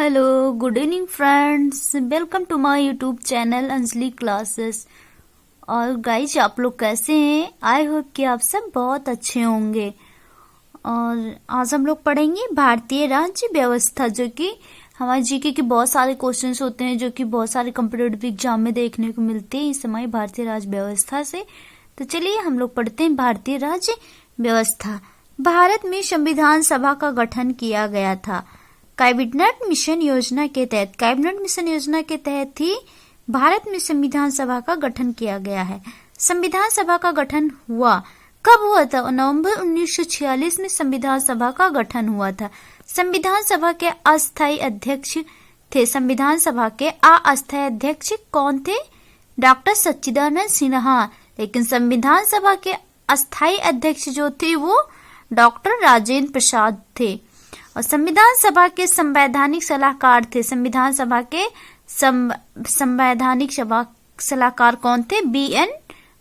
Hello, good evening friends. Welcome to my YouTube channel Anjali classes. और guys, आप लोग कैसे हैं? आई होप कि आप सब बहुत अच्छे होंगे। और आज हम लोग पढ़ेंगे भारतीय राज्य व्यवस्था, जो कि हमारे जीके के बहुत सारे क्वेश्चंस होते हैं, जो कि बहुत सारे कॉम्पिटिटिव एग्जाम में देखने को मिलते हैं इस समय भारतीय राज्य व्यवस्था से। तो चलिए हम लोग पढ़ते हैं भारतीय राज्य व्यवस्था। भारत में संविधान सभा का गठन किया गया था। कैबिनेट मिशन योजना के तहत ही भारत में संविधान सभा का गठन किया गया है। संविधान सभा का गठन हुआ कब हुआ था? नवंबर 1946 में संविधान सभा का गठन हुआ था। संविधान सभा के अस्थायी अध्यक्ष थे। संविधान सभा के अस्थायी अध्यक्ष कौन थे? डॉक्टर सच्चिदानंद सिन्हा। लेकिन संविधान सभा के अस्थायी अध्यक्ष जो थे वो डॉक्टर राजेंद्र प्रसाद थे। और संविधान सभा के संवैधानिक सलाहकार थे। संविधान सभा के संवैधानिक सलाहकार कौन थे? बी.एन.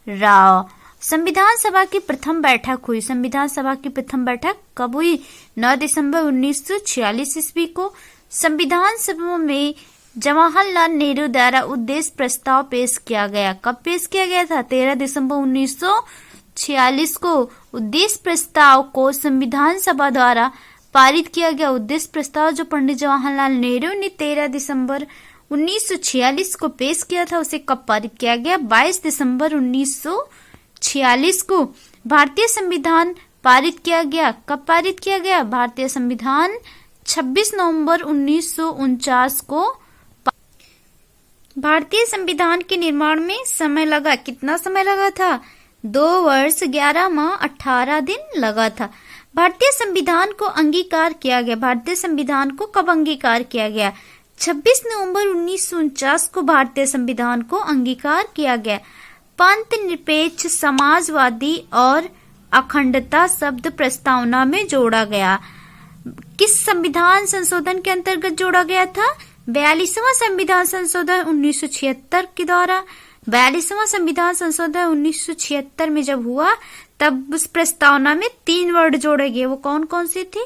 राव। संविधान सभा की प्रथम बैठक हुई। संविधान सभा की प्रथम बैठक कब हुई? 9 दिसंबर 1946 ईस्वी को। संविधान सभा में जवाहरलाल नेहरू द्वारा उद्देश्य प्रस्ताव पेश किया गया। कब पेश किया गया था? 13 दिसंबर 1946 को उद्देश्य प्रस्ताव को संविधान सभा द्वारा पारित किया गया। उद्देश्य प्रस्ताव जो पंडित जवाहरलाल नेहरू ने 13 दिसंबर 1946 को पेश किया था, उसे कब पारित किया गया? 22 दिसंबर 1946 को भारतीय संविधान पारित किया गया। कब पारित किया गया? भारतीय संविधान 26 नवंबर 1949 को। भारतीय संविधान के निर्माण में समय लगा। कितना समय लगा था? 2 वर्ष 11 माह 18 दिन लगा था। भारतीय संविधान को अंगीकार किया गया। भारतीय संविधान को कब अंगीकार किया गया? 26 नवंबर 1949 को भारतीय संविधान को अंगीकार किया गया। पंथ निरपेक्ष, समाजवादी और अखंडता शब्द प्रस्तावना में जोड़ा गया। किस संविधान संशोधन के अंतर्गत जोड़ा गया था? 42वां संविधान संशोधन 1976 के द्वारा। 42वां संविधान संशोधन 1976 में जब हुआ, तब उस प्रस्तावना में 3 वर्ड जोड़े गए। वो कौन कौन से थे?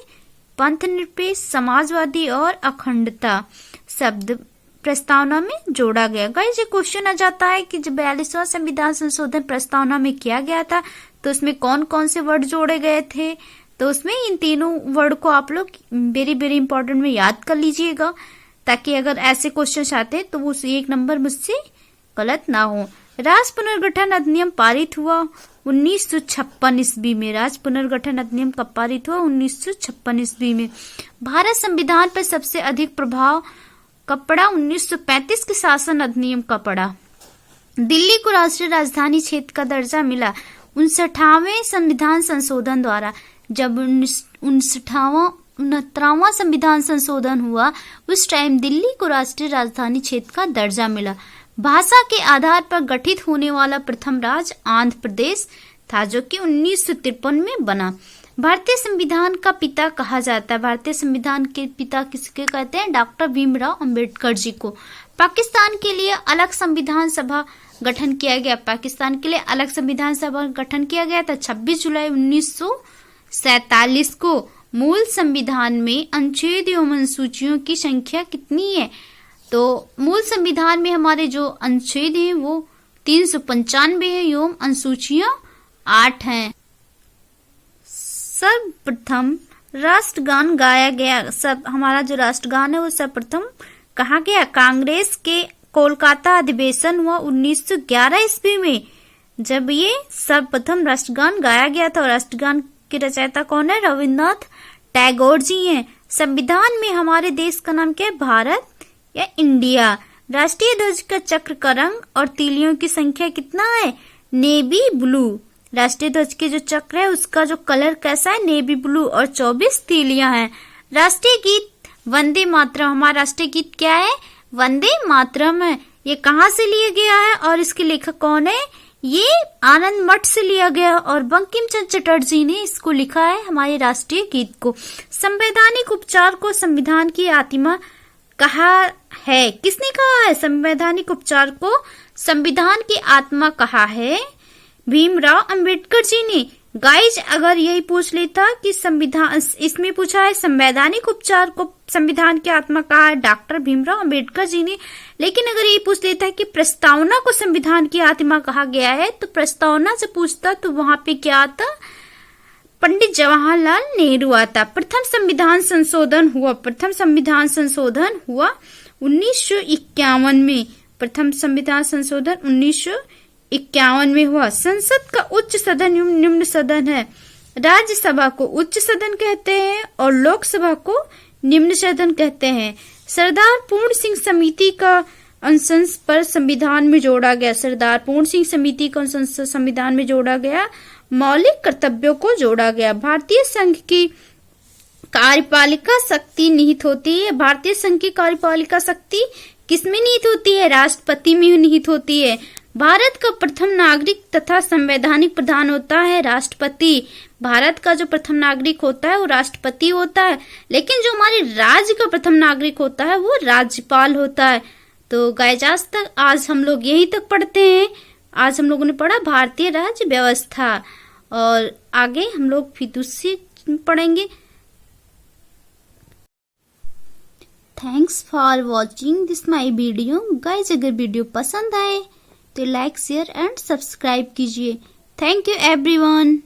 पंथ निरपेक्ष, समाजवादी और अखंडता शब्द प्रस्तावना में जोड़ा गया। गाइस, ये क्वेश्चन आ जाता है कि जब 42वां संविधान संशोधन प्रस्तावना में किया गया था, तो उसमें कौन कौन से वर्ड जोड़े गए थे? तो उसमें इन तीनों वर्ड को आप लोग वेरी वेरी इंपॉर्टेंट में याद कर लीजिएगा, ताकि अगर ऐसे क्वेश्चन आते तो वो 1 नंबर मुझसे गलत ना हो। राज्य पुनर्गठन अधिनियम पारित हुआ 1956 ईस्वी में। राज्य पुनर्गठन अधिनियम कब पारित हुआ? 1956 ईस्वी में। भारत संविधान पर सबसे अधिक प्रभाव कब पड़ा? 1935 के शासन अधिनियम का पड़ा। दिल्ली को राष्ट्रीय राजधानी क्षेत्र का दर्जा मिला 59वें संविधान संशोधन द्वारा। जब 69वां संविधान संशोधन हुआ, उस टाइम दिल्ली को राष्ट्रीय राजधानी क्षेत्र का दर्जा मिला। भाषा के आधार पर गठित होने वाला प्रथम राज्य आंध्र प्रदेश था, जो कि 1953 में बना। भारतीय संविधान का पिता कहा जाता है। भारतीय संविधान के पिता किसके कहते हैं? डॉक्टर भीमराव अंबेडकर जी को। पाकिस्तान के लिए अलग संविधान सभा गठन किया गया। पाकिस्तान के लिए अलग संविधान सभा गठन किया गया था 26 जुलाई 1947 को। मूल संविधान में अनुच्छेद एवं अनुसूचियों की संख्या कितनी है? तो मूल संविधान में हमारे जो अनुच्छेद हैं वो 395 है एवं अनुसूचियां 8 हैं। सर्वप्रथम राष्ट्रगान गाया गया। हमारा जो राष्ट्रगान है वो सर्वप्रथम कहा गया? कांग्रेस के कोलकाता अधिवेशन हुआ 1911 ईस्वी में, जब ये सर्वप्रथम राष्ट्रगान गाया गया था। और राष्ट्रगान के रचयिता कौन है? रविन्द्रनाथ टैगोर जी हैं। संविधान में हमारे देश का नाम क्या है? भारत या इंडिया। राष्ट्रीय ध्वज का चक्र का रंग और तीलियों की संख्या कितना है? Navy blue. राष्ट्रीय ध्वज के जो चक्र है उसका जो कलर कैसा है? Navy blue. और 24 तीलियां हैं। राष्ट्रीय गीत वंदे मातरम। हमारा राष्ट्रीय गीत क्या है? वंदे मातरम है। ये कहाँ से लिया गया है और इसके लेखक कौन है? ये आनंद मठ से लिया गया और बंकिम चंद्र चटर्जी ने इसको लिखा है, हमारे राष्ट्रीय गीत को। संवैधानिक उपचार को संविधान की आत्मा कहा है। किसने कहा है? संवैधानिक उपचार को संविधान की आत्मा कहा है भीमराव अंबेडकर जी ने। गाइज अगर यही पूछ लेता कि संविधान, इसमें पूछा है संवैधानिक उपचार को संविधान की आत्मा कहा है डॉक्टर भीमराव अंबेडकर जी ने, लेकिन अगर ये पूछ लेता है कि प्रस्तावना को संविधान की आत्मा कहा गया है तो प्रस्तावना से पूछता तो वहां पे क्या आता, पंडित जवाहरलाल नेहरू आता। प्रथम संविधान संशोधन हुआ 1951 में। प्रथम संविधान संशोधन 1951 में हुआ। संसद का उच्च सदन निम्न सदन है। राज्यसभा को उच्च सदन कहते हैं और लोकसभा को निम्न सदन कहते हैं। सरदार पूर्ण सिंह समिति का अनुशंस पर संविधान में जोड़ा गया। सरदार पूर्ण सिंह समिति का अनुशंस संविधान में जोड़ा गया। मौलिक कर्तव्यों को जोड़ा गया। भारतीय संघ की कार्यपालिका शक्ति निहित होती है। भारतीय संघ की कार्यपालिका शक्ति किसमें निहित होती है? राष्ट्रपति में निहित होती है। भारत का प्रथम नागरिक तथा संवैधानिक प्रधान होता है राष्ट्रपति। भारत का जो प्रथम नागरिक होता है वो राष्ट्रपति होता है, लेकिन जो हमारे राज्य का प्रथम नागरिक होता है वो राज्यपाल होता है। तो गाइस आज हम लोग यहीं तक पढ़ते हैं। आज हम लोगों ने पढ़ा भारतीय राज्य व्यवस्था और आगे हम लोग फिर दूसरी पढ़ेंगे। Thanks for watching this my video. Guys अगर वीडियो पसंद आए तो लाइक शेयर एंड सब्सक्राइब कीजिए। Thank you everyone.